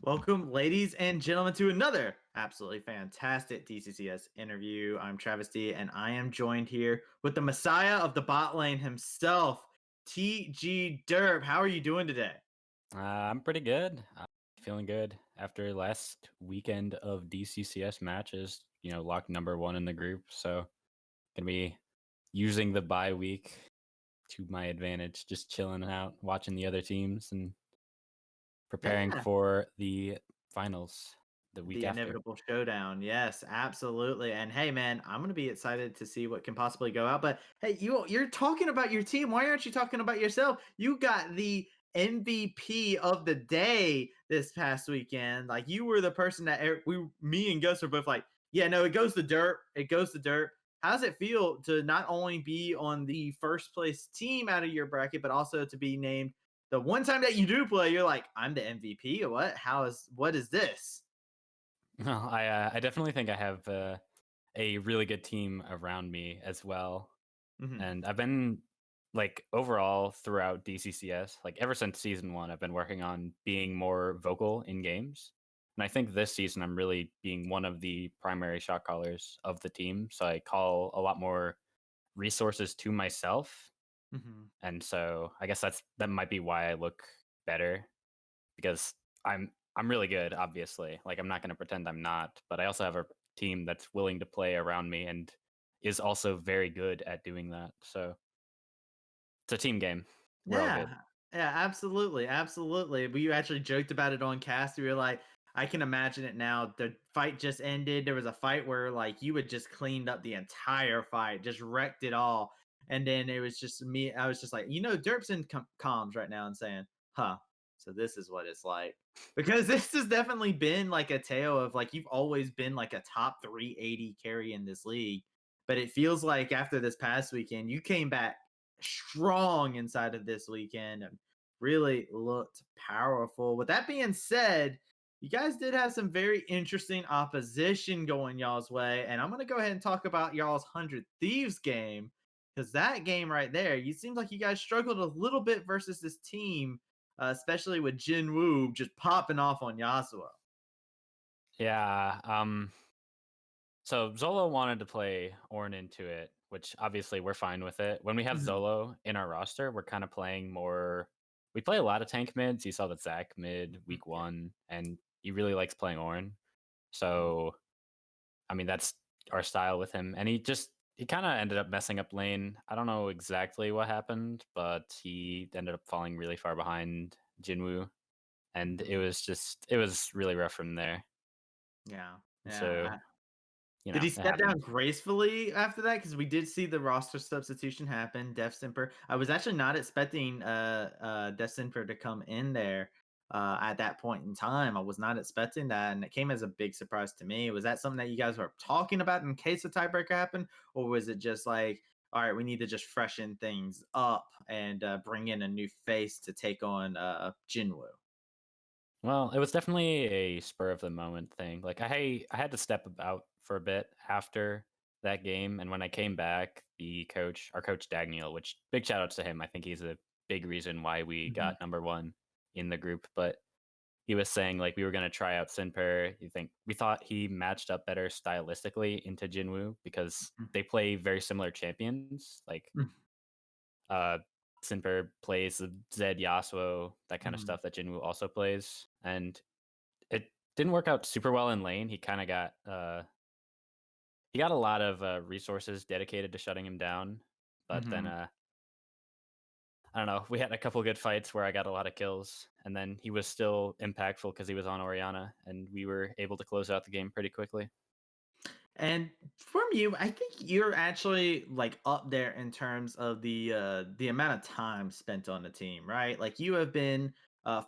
Welcome, ladies and gentlemen, to another absolutely fantastic DCCS interview. I'm Travis D, and I am joined here with the Messiah of the bot lane himself, TG Derp. How are you doing today? I'm pretty good. I'm feeling good after last weekend of DCCS matches. Locked number one in the group. So gonna be using the bye week to my advantage, just chilling out, watching the other teams, and preparing Yeah, for the finals the week the after. inevitable showdown. Yes, absolutely. And hey, man, I'm gonna be excited to see what can possibly go out. But hey, you're talking about your team. Why aren't you talking about yourself? You got the MVP of the day this past weekend. Like you were the person that me and Gus were both like, yeah, no, it goes to dirt. It goes to dirt. How does it feel to not only be on the first place team out of your bracket, but also to be named the one time that you do play? You're like, I'm the MVP. Or what? What is this? Well, I definitely think I have a really good team around me as well. Mhm. And I've been overall throughout DCCS, ever since season one, I've been working on being more vocal in games. And I think this season I'm really being one of the primary shot callers of the team. So I call a lot more resources to myself. Mhm. And so I guess that might be why I look better because I'm really good, obviously. I'm not gonna pretend I'm not, but I also have a team that's willing to play around me and is also very good at doing that. So it's a team game. We're all Yeah. good. Yeah, absolutely, absolutely. We actually joked about it on cast. We were like, I can imagine it now. The fight just ended. There was a fight where like you had just cleaned up the entire fight, just wrecked it all. And then it was just me. I was just like, Derp's in comms right now and saying, huh, so this is what it's like. Because this has definitely been like a tale of like you've always been like a top 380 carry in this league. But it feels like after this past weekend, you came back strong inside of this weekend and really looked powerful. With that being said, you guys did have some very interesting opposition going y'all's way. And I'm going to go ahead and talk about y'all's 100 Thieves game because that game right there, you seemed like you guys struggled a little bit versus this team, especially with Jin Woo just popping off on Yasuo. Yeah. So Zolo wanted to play Ornn into it, which obviously we're fine with it. When we have Mhm. Zolo in our roster, we're kind of playing more. We play a lot of tank mids. You saw that Zach mid week Yeah. one, and he really likes playing Ornn. So I mean that's our style with him. And he kind of ended up messing up lane. I don't know exactly what happened, but he ended up falling really far behind Jinwoo. And Mhm. it was really rough from there. Yeah. And so, Yeah. Did he it step down happened. gracefully after that? Because we did see the roster substitution happen. Def Simper. I was actually not expecting Def Simper to come in there at that point in time. I was not expecting that, and it came as a big surprise to me. Was that something that you guys were talking about in case the tiebreaker happened, or was it just like, all right, we need to just freshen things up and bring in a new face to take on Jinwoo? Well, it was definitely a spur of the moment thing. I had to step out for a bit after that game, and when I came back, our coach Daniel, which big shout outs to him. I think he's a big reason why we Mhm. got number one in the group. But he was saying we were gonna try out Sinper. We thought he matched up better stylistically into Jinwoo because they play very similar champions. Mhm. Uh Sinper plays the Zed Yasuo, that kind of Mhm. stuff that Jinwoo also plays. And it didn't work out super well in lane. He got a lot of resources dedicated to shutting him down, but then Mhm. I don't know. We had a couple good fights where I got a lot of kills, and then he was still impactful because he was on Oriana, and we were able to close out the game pretty quickly. And from you, I think you're actually like up there in terms of the amount of time spent on the team, right? Like you have been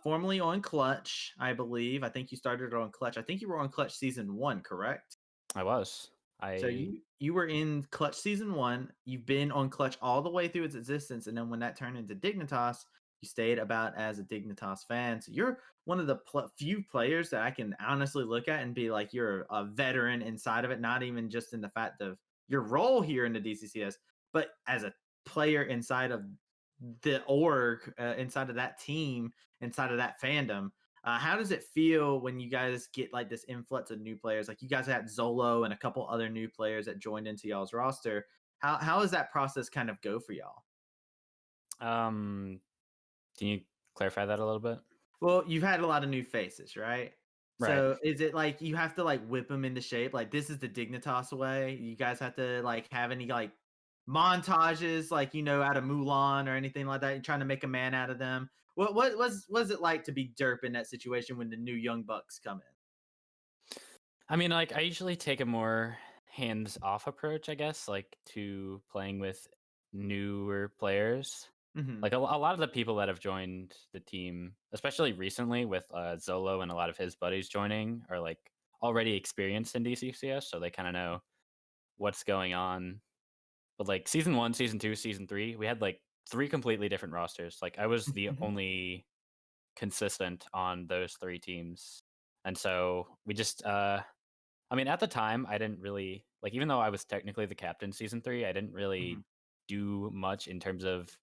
formerly on Clutch, I believe. I think you started on Clutch. I think you were on Clutch season 1, correct? I was. So I you were in Clutch season 1. You've been on Clutch all the way through its existence, and then when that turned into Dignitas, you stayed about as a Dignitas fan. So you're one of the few players that I can honestly look at and be like, you're a veteran inside of it. Not even just in the fact of your role here in the DCCS, but as a player inside of the org, inside of that team, inside of that fandom. How does it feel when you guys get like this influx of new players? Like you guys had Zolo and a couple other new players that joined into y'all's roster. How does that process kind of go for y'all? Um, can you clarify that a little bit? Well, you've had a lot of new faces, right? Right. So is it like you have to like whip them into shape? Like this is the Dignitas way. You guys have to like have any like montages, like out of Mulan or anything like that. You're trying to make a man out of them. Was it like to be Derp in that situation when the new young bucks come I mean, like I usually take a more hands-off approach, I guess, like to playing with newer players. in? Hmm. Like a lot of the people that have joined the team, especially recently with Zolo and a lot of his buddies joining, are like already experienced in DCCS, so they kind of know what's going on. But like season 1, season 2, season 3, we had like 3 completely different rosters. Like I was the only consistent on those 3 teams. And so we just I mean at the time I didn't really like, even though I was technically the captain season 3, I didn't Hmm. really do much in terms of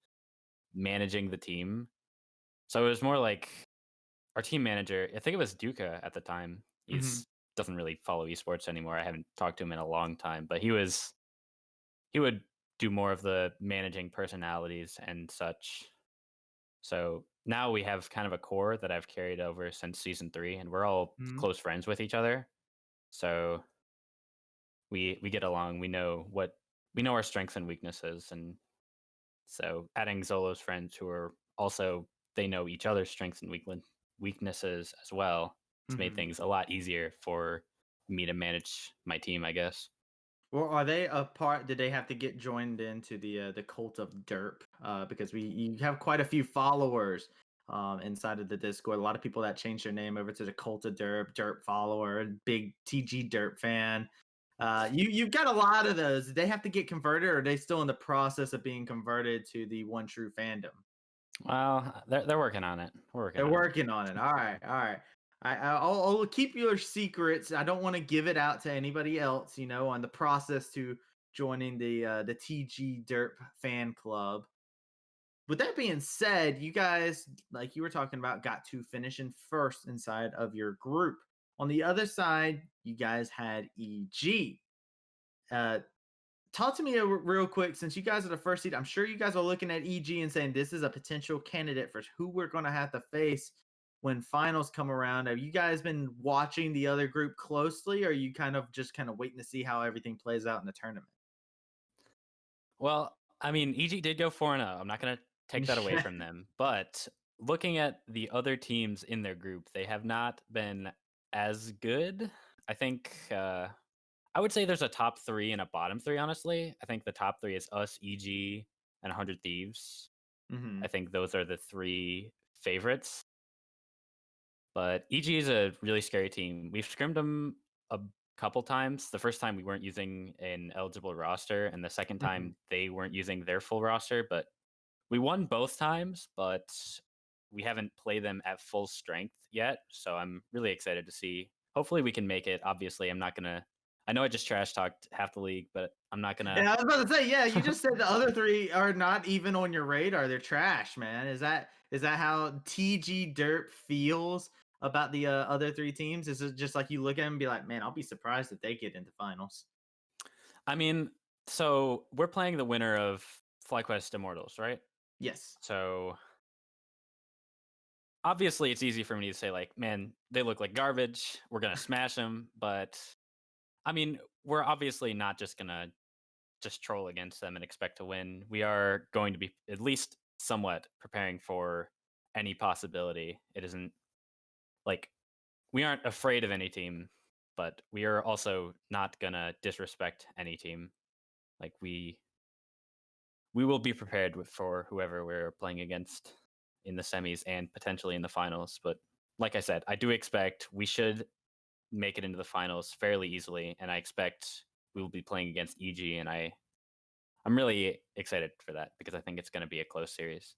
managing the team. So it was more like our team manager, I think it was Duca at the time. Hmm. He's doesn't really follow esports anymore. I haven't talked to him in a long time, but he would do more of the managing personalities and such. So now we have kind of a core that I've carried over since season 3, and we're all Hmm. close friends with each other. So we get along. We know our strengths and weaknesses, and so adding Zolo's friends who are also, they know each other's strengths and weaknesses as well. It's made Hmm. things a lot easier for me to manage my team, I guess. Well, are they a part? Did they have to get joined into the cult of Derp? Because you have quite a few followers inside of the Discord. A lot of people that changed their name over to the cult of Derp, Derp follower, big TG Derp fan. You've got a lot of those. Did they have to get converted, or are they still in the process of being converted to the one true fandom? Well, they're working on it. We're working They're on it. working on it. All right, all right. I'll keep your secrets. I don't want to give it out to anybody else. On the process to joining the TG Derp fan club. With that being said, you guys, like you were talking about, got to finish in first inside of your group. On the other side, you guys had EG. Uh, Talk to me real quick, since you guys are the first seed. I'm sure you guys are looking at EG and saying this is a potential candidate for who we're going to have to face when finals come around. Have you guys been watching the other group closely, or are you kind of waiting to see how everything plays out in the tournament? Well, I mean, EG did go 4-0. I'm not going to take that away from them. But looking at the other teams in their group, they have not been as good. I think I would say there's a top 3 and a bottom 3, honestly. I think the top 3 is us, EG, and 100 Thieves. Hmm. I think those are the 3 favorites. But EG is a really scary team. We've scrimmed them a couple times. The first time we weren't using an eligible roster, and the second Hmm. time they weren't using their full roster. But we won both times, but we haven't played them at full strength yet. So I'm really excited to see. Hopefully we can make it. Obviously, I'm not gonna. I know I just trash talked half the league, but I'm not gonna. Yeah, I was about to say, yeah, you just said the other three are not even on your radar. They're trash, man. Is that how TG Derp feels about the other three teams? Is it just like you look at them and be like, man, I'll be surprised if they get into finals? I mean, so we're playing the winner of FlyQuest Immortals, right? Yes. So obviously it's easy for me to say like, man, they look like garbage. We're gonna smash them, but I mean, we're obviously not just gonna just troll against them and expect to win. We are going to be at least somewhat preparing for any possibility. It isn't like we aren't afraid of any team, but we are also not gonna disrespect any team. Like we will be prepared for whoever we're playing against in the semis and potentially in the finals. But like I said, I do expect we should make it into the finals fairly easily, and I expect we will be playing against EG, and I'm really excited for that because I think it's going to be a close series.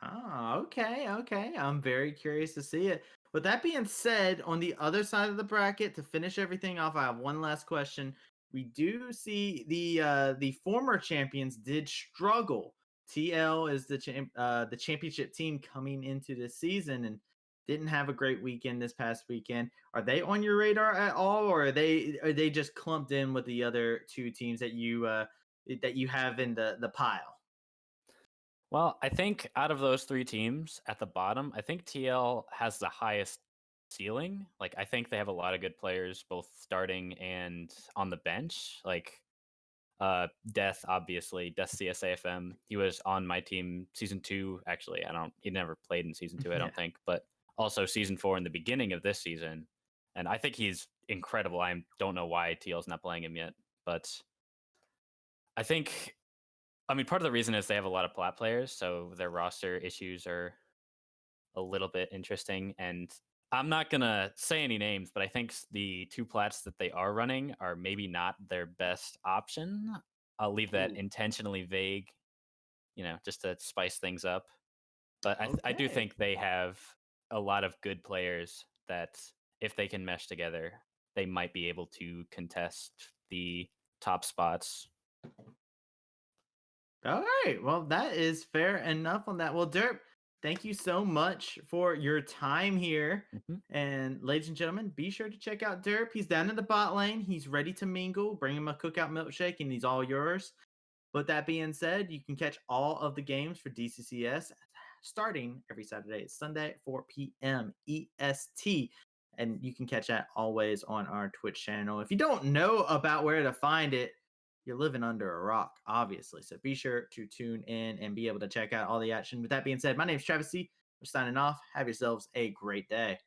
Oh, okay, okay. I'm very curious to see it. With that being said, on the other side of the bracket, to finish everything off, I have one last question. We do see the former champions did struggle. TL is the championship team coming into the season, and didn't have a great weekend this past weekend. Are they on your radar at all, or are they just clumped in with the other two teams that you have in the pile? Well, I think out of those three teams at the bottom, I think TL has the highest ceiling. Like, I think they have a lot of good players, both starting and on the bench. Like, Death, obviously, Death CSAFM. He was on my team season 2, actually. He never played in season 2, I Yeah. don't think, but also season 4 in the beginning of this season. And I think he's incredible. I don't know why TL's not playing him yet, but part of the reason is they have a lot of plat players, so their roster issues are a little bit interesting. And I'm not gonna say any names, but I think the two plats that they are running are maybe not their best option. I'll leave that Ooh, intentionally vague, just to spice things up. But I do okay. think they have a lot of good players that, if they can mesh together, they might be able to contest the top spots. All right. Well, that is fair enough on that. Well, Derp, thank you so much for your time here. Mhm. And ladies and gentlemen, be sure to check out Derp. He's down in the bot lane. He's ready to mingle. Bring him a cookout milkshake, and he's all yours. But that being said, you can catch all of the games for DCCS starting every Saturday. It's Sunday at 4 p.m. EST. And you can catch that always on our Twitch channel. If you don't know about where to find it, you're living under a rock, obviously. So be sure to tune in and be able to check out all the action. With that being said, my name is Travis C. We're signing off. Have yourselves a great day.